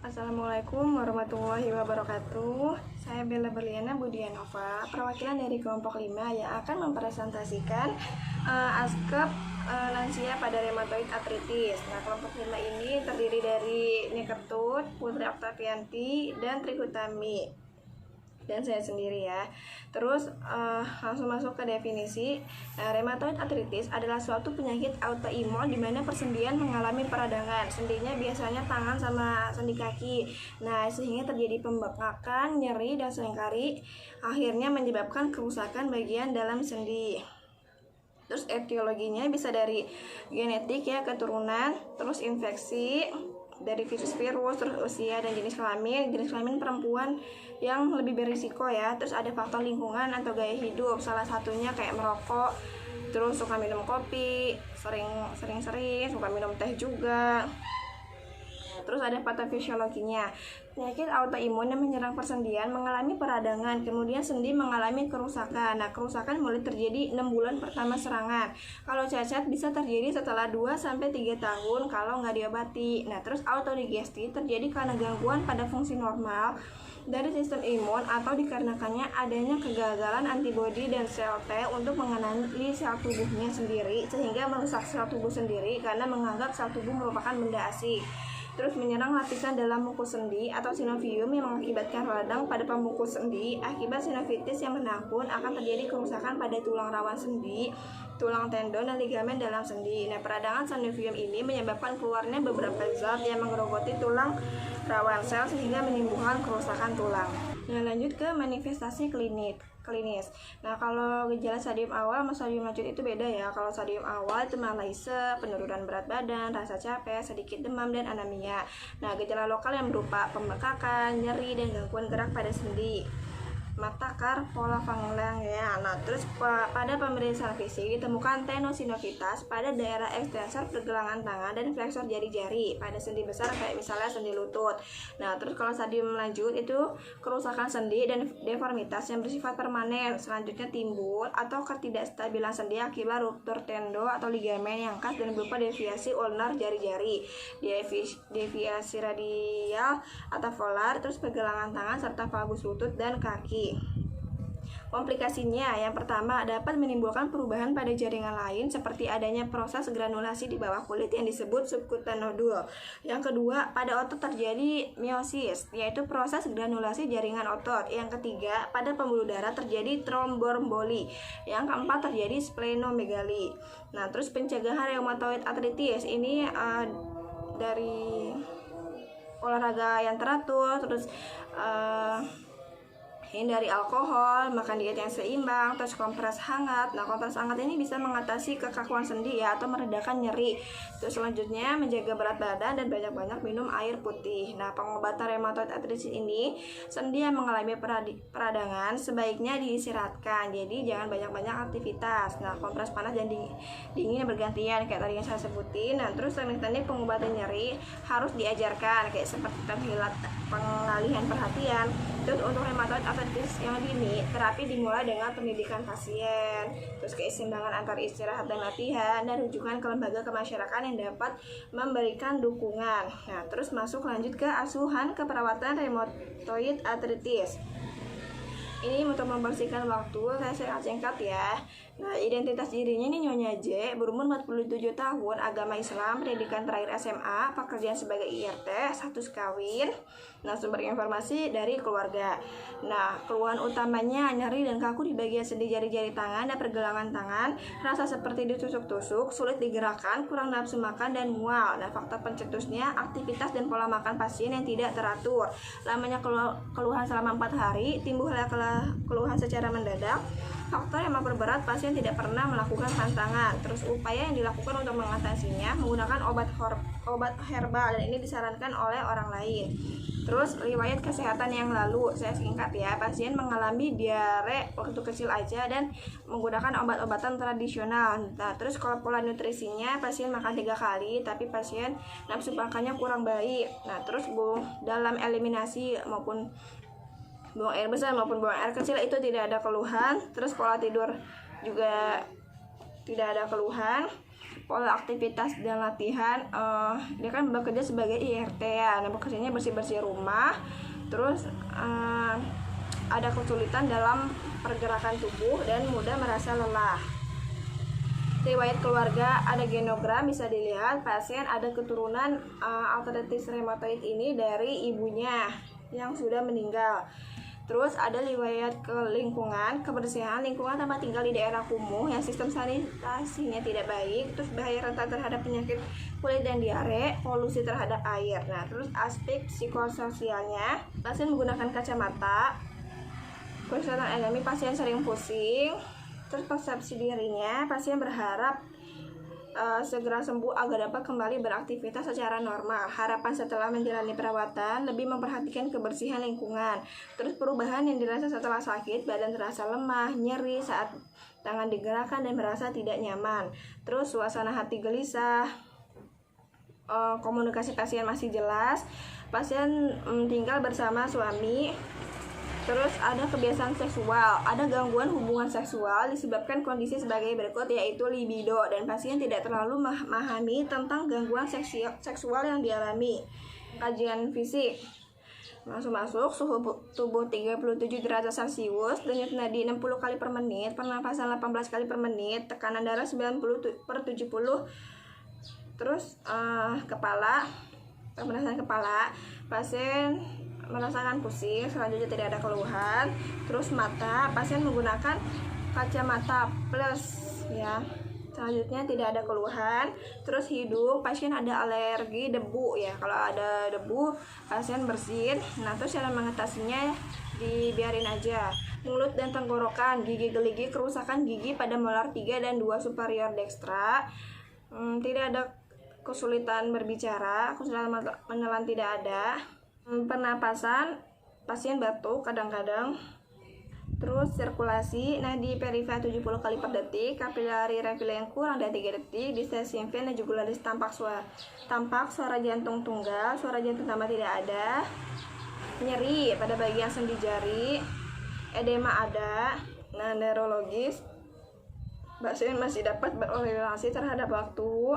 Assalamualaikum warahmatullahi wabarakatuh. Saya Bella Berliana Budianova, perwakilan dari kelompok 5 yang akan mempresentasikan ASKEP lansia pada rheumatoid arthritis. Nah, kelompok 5 ini terdiri dari Nikertut, Putri Oktavianti, dan Trihutami, dan saya sendiri ya. Terus langsung masuk ke definisi. Rheumatoid arthritis adalah suatu penyakit autoimun di mana persendian mengalami peradangan. Sendinya biasanya tangan sama sendi kaki. Nah, sehingga terjadi pembengkakan, nyeri, dan seringkali akhirnya menyebabkan kerusakan bagian dalam sendi. Terus etiologinya bisa dari genetik ya, keturunan, terus infeksi dari virus, terus usia dan jenis kelamin perempuan yang lebih berisiko ya. Terus ada faktor lingkungan atau gaya hidup, salah satunya kayak merokok, terus suka minum kopi, sering suka minum teh juga. Terus ada patofisiologinya. Penyakit autoimun yang menyerang persendian mengalami peradangan, kemudian sendi mengalami kerusakan. Nah, kerusakan mulai terjadi 6 bulan pertama serangan. Kalau cacat bisa terjadi setelah 2-3 tahun kalau nggak diobati. Nah, terus autodigesti terjadi karena gangguan pada fungsi normal dari sistem imun atau dikarenakannya adanya kegagalan antibodi dan sel T untuk mengenali sel tubuhnya sendiri, sehingga merusak sel tubuh sendiri karena menganggap sel tubuh merupakan benda asing. Terus menyerang lapisan dalam mukus sendi atau sinovium yang mengakibatkan radang pada pemukus sendi. Akibat sinovitis yang menakun akan terjadi kerusakan pada tulang rawan sendi, tulang tendon, dan ligamen dalam sendi. Nah, peradangan sinovium ini menyebabkan keluarnya beberapa zat yang menggerogoti tulang rawan sel sehingga menimbulkan kerusakan tulang. Nah, lanjut ke manifestasi klinis. Nah, kalau gejala stadium awal sama stadium lanjut itu beda ya. Kalau stadium awal itu malaise, penurunan berat badan, rasa capek, sedikit demam, dan anemia. Nah, gejala lokal yang berupa pembekakan, nyeri, dan gangguan gerak pada sendi, mata pola panggilan ya. Nah, terus pada pemeriksaan fisik ditemukan tenosinovitas pada daerah ekstensor pergelangan tangan dan fleksor jari-jari pada sendi besar kayak misalnya sendi lutut. Nah, terus kalau stadium lanjut itu kerusakan sendi dan deformitas yang bersifat permanen. Selanjutnya timbul atau ketidakstabilan sendi akibat ruptur tendo atau ligamen yang khas dan berupa deviasi ulnar jari-jari, deviasi radial atau volar, terus pergelangan tangan serta valgus lutut dan kaki. Komplikasinya, yang pertama dapat menimbulkan perubahan pada jaringan lain seperti adanya proses granulasi di bawah kulit yang disebut subkutan nodul. Yang kedua, pada otot terjadi miosis, yaitu proses granulasi jaringan otot. Yang ketiga, pada pembuluh darah terjadi tromboemboli. Yang keempat, terjadi splenomegali. Nah, terus pencegahan rheumatoid arthritis ini dari olahraga yang teratur, terus hindari alkohol, makan diet yang seimbang, terus kompres hangat. Nah, kompres hangat ini bisa mengatasi kekakuan sendi ya, atau meredakan nyeri. Terus selanjutnya menjaga berat badan dan banyak-banyak minum air putih. Nah, pengobatan rheumatoid arthritis ini, sendi yang mengalami peradangan sebaiknya diistirahatkan. Jadi jangan banyak-banyak aktivitas. Nah, kompres panas dan dingin bergantian kayak tadi yang saya sebutin. Nah, terus teknik-teknik pengobatan nyeri harus diajarkan kayak seperti pengalihan perhatian. Terus untuk rheumatoid arthritis yang dini, terapi dimulai dengan pendidikan pasien, terus keseimbangan antar istirahat dan latihan, dan rujukan ke lembaga kemasyarakatan yang dapat memberikan dukungan. Nah, terus masuk lanjut ke asuhan keperawatan rheumatoid arthritis. Ini untuk membersihkan waktu, saya singkat ya. Nah, identitas dirinya ini Nyonya J, berumur 47 tahun, agama Islam, pendidikan terakhir SMA, pekerjaan sebagai IRT, status kawin. Nah, sumber informasi dari keluarga. Nah, keluhan utamanya nyeri dan kaku di bagian sendi jari-jari tangan dan pergelangan tangan, rasa seperti ditusuk-tusuk, sulit digerakkan, kurang nafsu makan, dan mual. Nah, faktor pencetusnya aktivitas dan pola makan pasien yang tidak teratur. Lamanya keluhan selama 4 hari, timbullah keluhan secara mendadak. Faktor yang memperberat, pasien tidak pernah melakukan tantangan. Terus upaya yang dilakukan untuk mengatasinya menggunakan obat herbal, dan ini disarankan oleh orang lain. Terus riwayat kesehatan yang lalu, saya singkat ya. Pasien mengalami diare waktu kecil aja dan menggunakan obat-obatan tradisional. Nah, terus kalau pola nutrisinya, pasien makan 3 kali tapi pasien nafsu makannya kurang baik. Nah, terus dalam eliminasi maupun buang air besar maupun buang air kecil itu tidak ada keluhan. Terus pola tidur juga tidak ada keluhan. pola aktivitas dan latihan. Dia kan bekerja sebagai IRT ya. Nah, bekerjanya bersih-bersih rumah. Terus ada kesulitan dalam pergerakan tubuh dan mudah merasa lelah. Riwayat keluarga, ada genogram, bisa dilihat pasien ada keturunan arteritis reumatoid ini dari ibunya yang sudah meninggal. Terus ada riwayat ke lingkungan, kebersihan lingkungan tempat tinggal di daerah kumuh yang sistem sanitasinya tidak baik, terus bahaya rentan terhadap penyakit kulit dan diare, polusi terhadap air. Nah, terus aspek psikososialnya, pasien menggunakan kacamata, kesulitan endemi, pasien sering pusing. Terus persepsi dirinya, pasien berharap segera sembuh agar dapat kembali beraktivitas secara normal. Harapan setelah menjalani perawatan lebih memperhatikan kebersihan lingkungan. Terus perubahan yang dirasa setelah sakit, badan terasa lemah, nyeri saat tangan digerakkan dan merasa tidak nyaman. Terus suasana hati gelisah, komunikasi pasien masih jelas, pasien tinggal bersama suami. Terus ada kebiasaan seksual, ada gangguan hubungan seksual disebabkan kondisi sebagai berikut, yaitu libido, dan pasien tidak terlalu memahami tentang gangguan seksual yang dialami. Kajian fisik, masuk suhu tubuh 37 derajat Celcius, denyut nadi 60 kali per menit, pernapasan 18 kali per menit, tekanan darah 90/70. Terus kepala, pemanasan kepala, pasien merasakan pusing, selanjutnya tidak ada keluhan. Terus mata, pasien menggunakan kacamata plus ya, selanjutnya tidak ada keluhan. Terus hidung, pasien ada alergi debu ya, kalau ada debu pasien bersin. Nah, terus cara mengatasinya dibiarin aja. Mulut dan tenggorokan, gigi geligi, kerusakan gigi pada molar 3 dan 2 superior dextra. Tidak ada kesulitan berbicara, kesulitan menelan tidak ada. Pernapasan, pasien batuk kadang-kadang. Terus sirkulasi, nadi perifa 70 kali per detik, kapilari refileng kurang dari 3 detik, distensi ven dan jugularis tampak suara jantung tunggal, suara jantung tambah tidak ada. Nyeri pada bagian sendi jari, edema ada. Nah, neurologis, pasien masih dapat berorientasi terhadap waktu.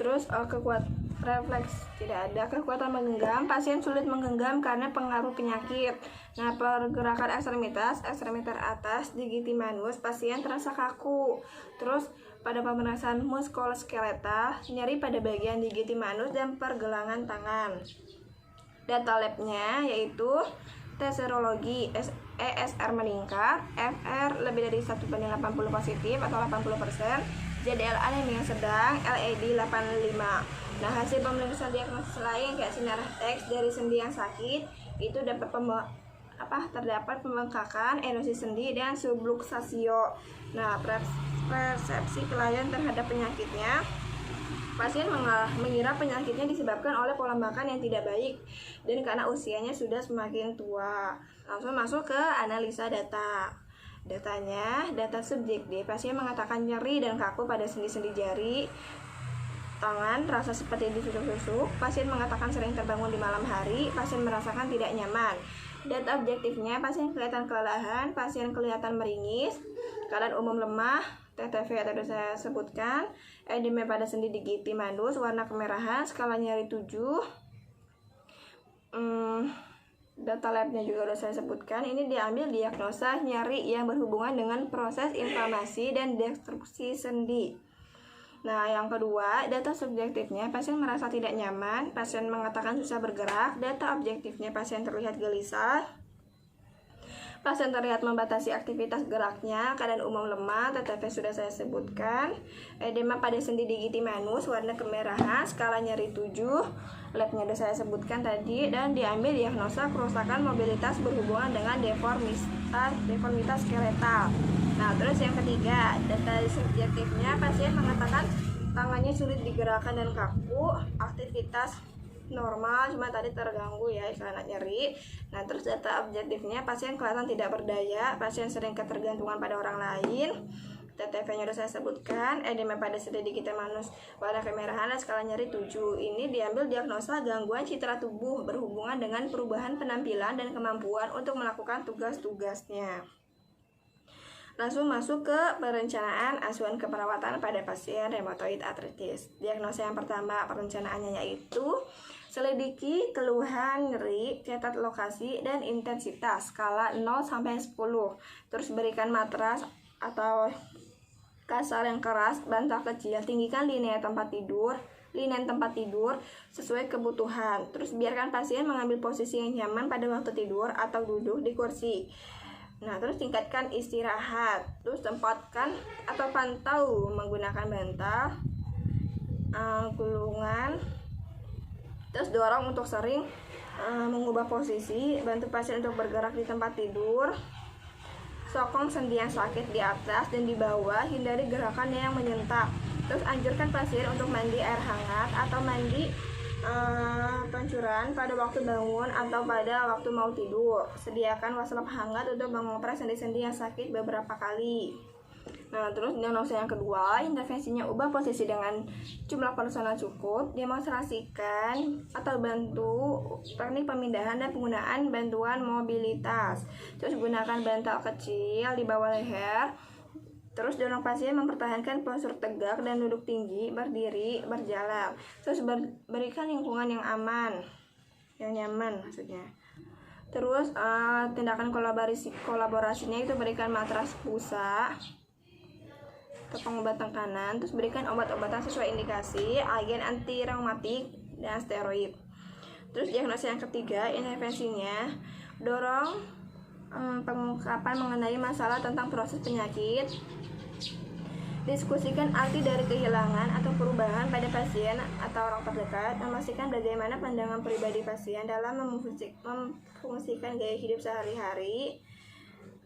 Terus kekuatan refleks tidak ada. Kekuatan menggenggam, pasien sulit menggenggam karena pengaruh penyakit. Nah, pergerakan ekstremitas atas digitimanus, pasien terasa kaku. Terus pada pemanasan muskuloskeletal, nyeri pada bagian digitimanus dan pergelangan tangan. Data labnya yaitu tes serologi ESR meningkat, FR lebih dari 1/80 positif atau 80%, JDL anemia sedang, LAD 85. Nah, hasil pemeriksaan diagnosis lain kayak sinar X dari sendi yang sakit itu dapat terdapat pembengkakan, erosi sendi dan subluxasio. Nah, persepsi klien terhadap penyakitnya, pasien mengira penyakitnya disebabkan oleh pola makan yang tidak baik dan karena usianya sudah semakin tua. Langsung masuk ke analisa data. Datanya, data subjektif, pasien mengatakan nyeri dan kaku pada sendi-sendi jari tangan, rasa seperti ditusuk-tusuk. Pasien mengatakan sering terbangun di malam hari. Pasien merasakan tidak nyaman. Data objektifnya, pasien kelihatan kelelahan, pasien kelihatan meringis, keadaan umum lemah, TTV tadi saya sebutkan, edema pada sendi digitimanus, warna kemerahan, skala nyeri 7. Data labnya juga sudah saya sebutkan. Ini diambil diagnosa nyeri yang berhubungan dengan proses inflamasi dan destruksi sendi. Nah, yang kedua, data subjektifnya, pasien merasa tidak nyaman, pasien mengatakan susah bergerak. Data objektifnya, pasien terlihat gelisah, pasien terlihat membatasi aktivitas geraknya, keadaan umum lemah, TTV sudah saya sebutkan, edema pada sendi digitimanus, warna kemerahan, skala nyeri 7, labnya sudah saya sebutkan tadi, dan diambil diagnosa kerusakan mobilitas berhubungan dengan deformitas skeletal. Nah, terus yang ketiga, data subjektifnya, pasien mengatakan tangannya sulit digerakkan dan kaku, aktivitas normal, cuma tadi terganggu ya karena nyeri. Nah, terus data objektifnya, pasien kelihatan tidak berdaya, pasien sering ketergantungan pada orang lain. TTV-nya sudah saya sebutkan, edema pada sendi digitimanus, warna kemerahan, dan skala nyeri 7. Ini diambil diagnosa gangguan citra tubuh berhubungan dengan perubahan penampilan dan kemampuan untuk melakukan tugas-tugasnya. Langsung masuk ke perencanaan asuhan keperawatan pada pasien rheumatoid arthritis. Diagnosa yang pertama perencanaannya yaitu selidiki keluhan nyeri, catat lokasi dan intensitas skala 0 sampai 10. Terus berikan matras atau kasar yang keras, bantal kecil, tinggikan linen tempat tidur sesuai kebutuhan. Terus biarkan pasien mengambil posisi yang nyaman pada waktu tidur atau duduk di kursi. Nah, terus tingkatkan istirahat. Terus tempatkan atau pantau menggunakan bantal, gulungan. Terus dorong untuk sering mengubah posisi, bantu pasien untuk bergerak di tempat tidur. Sokong sendi yang sakit di atas dan di bawah, hindari gerakan yang menyentak. Terus anjurkan pasien untuk mandi air hangat atau mandi pancuran pada waktu bangun atau pada waktu mau tidur. Sediakan waslap hangat untuk mengopres sendi-sendi yang sakit beberapa kali. Nah, terus diagnosa yang kedua, intervensinya ubah posisi dengan jumlah personal cukup, demonstrasikan atau bantu teknik pemindahan dan penggunaan bantuan mobilitas. Terus gunakan bantal kecil di bawah leher. Terus dorong pasien mempertahankan postur tegak dan duduk tinggi, berdiri, berjalan. Terus berikan lingkungan yang aman, yang nyaman maksudnya. Terus tindakan kolaborasinya itu berikan matras busa atau pengobatan kanan, terus berikan obat-obatan sesuai indikasi, agen anti reumatik dan steroid. Terus diagnosa yang ketiga, intervensinya dorong pengungkapan mengenai masalah tentang proses penyakit. Diskusikan arti dari kehilangan atau perubahan pada pasien atau orang terdekat. Memastikan bagaimana pandangan pribadi pasien dalam memfungsikan gaya hidup sehari-hari.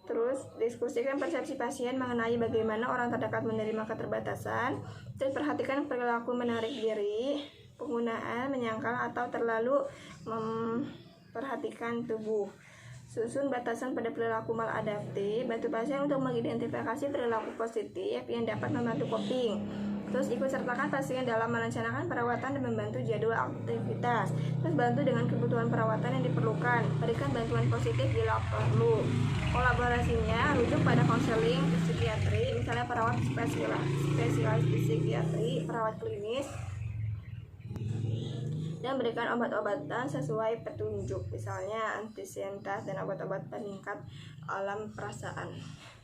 Terus diskusikan persepsi pasien mengenai bagaimana orang terdekat menerima keterbatasan. Terus perhatikan perilaku menarik diri, penggunaan menyangkal atau terlalu memperhatikan tubuh. Susun batasan pada perilaku maladaptif. Bantu pasien untuk mengidentifikasi perilaku positif yang dapat membantu coping. Terus ikut sertakan pasien dalam merencanakan perawatan dan membantu jadwal aktivitas. Terus bantu dengan kebutuhan perawatan yang diperlukan. Berikan bantuan positif bila perlu. Kolaborasinya rujuk pada konseling psikiatri, misalnya perawat spesialis psikiatri, perawat klinis, dan berikan obat-obatan sesuai petunjuk, misalnya antisiantas dan obat-obat peningkat alam perasaan.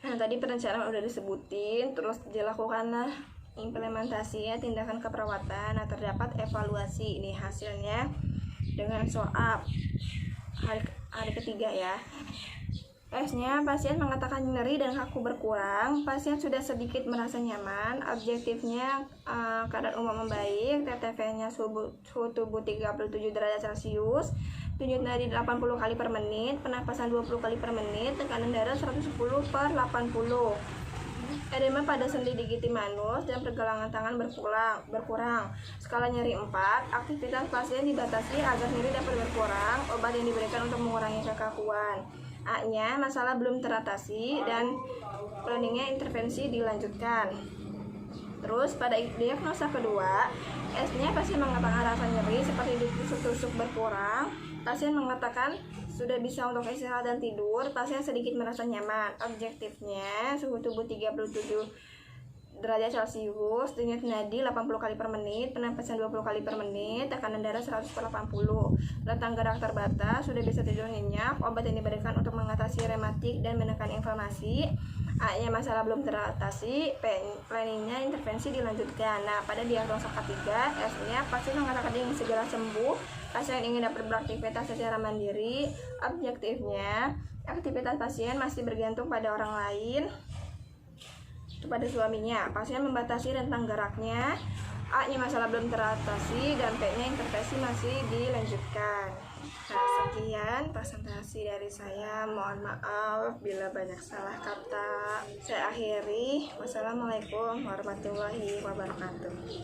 Nah, tadi perencanaan udah disebutin, terus dilakukanlah implementasinya tindakan keperawatan. Nah, terdapat evaluasi ini hasilnya dengan SWOT hari ketiga ya. S-nya, pasien mengatakan nyeri dan kaku berkurang, pasien sudah sedikit merasa nyaman, objektifnya keadaan umum membaik, TTV-nya suhu tubuh 37 derajat Celcius, denyut nadi 80 kali per menit, pernapasan 20 kali per menit, tekanan darah 110/80. Edema pada sendi digiti manus dan pergelangan tangan berkurang. Skala nyeri 4, aktivitas pasien dibatasi agar nyeri dapat berkurang, obat yang diberikan untuk mengurangi kekakuan. A-nya, masalah belum teratasi dan planningnya intervensi dilanjutkan. Terus pada diagnosa kedua, S-nya pasien mengatakan rasa nyeri seperti ditusuk-tusuk berkurang, pasien mengatakan sudah bisa untuk istirahat dan tidur, pasien sedikit merasa nyaman. Objektifnya suhu tubuh 37 derajat Celcius, denyut nadi 80 kali per menit, pernapasan 20 kali per menit, tekanan darah 100/80. Rentang gerak terbatas, sudah bisa tidur nyenyak, obat yang diberikan untuk mengatasi rematik dan menekan inflamasi. A-nya masalah belum teratasi, planningnya intervensi dilanjutkan. Nah, pada diagnosa ketiga, S-nya pasien mengatakan ingin segera sembuh, pasien ingin dapat beraktivitas secara mandiri. Objektifnya, aktivitas pasien masih bergantung pada orang lain, kepada suaminya. Pasien membatasi rentang geraknya. A-nya masalah belum teratasi dan P-nya intervensi masih dilanjutkan. Nah, sekian presentasi dari saya. Mohon maaf bila banyak salah kata. Saya akhiri. Wassalamualaikum warahmatullahi wabarakatuh.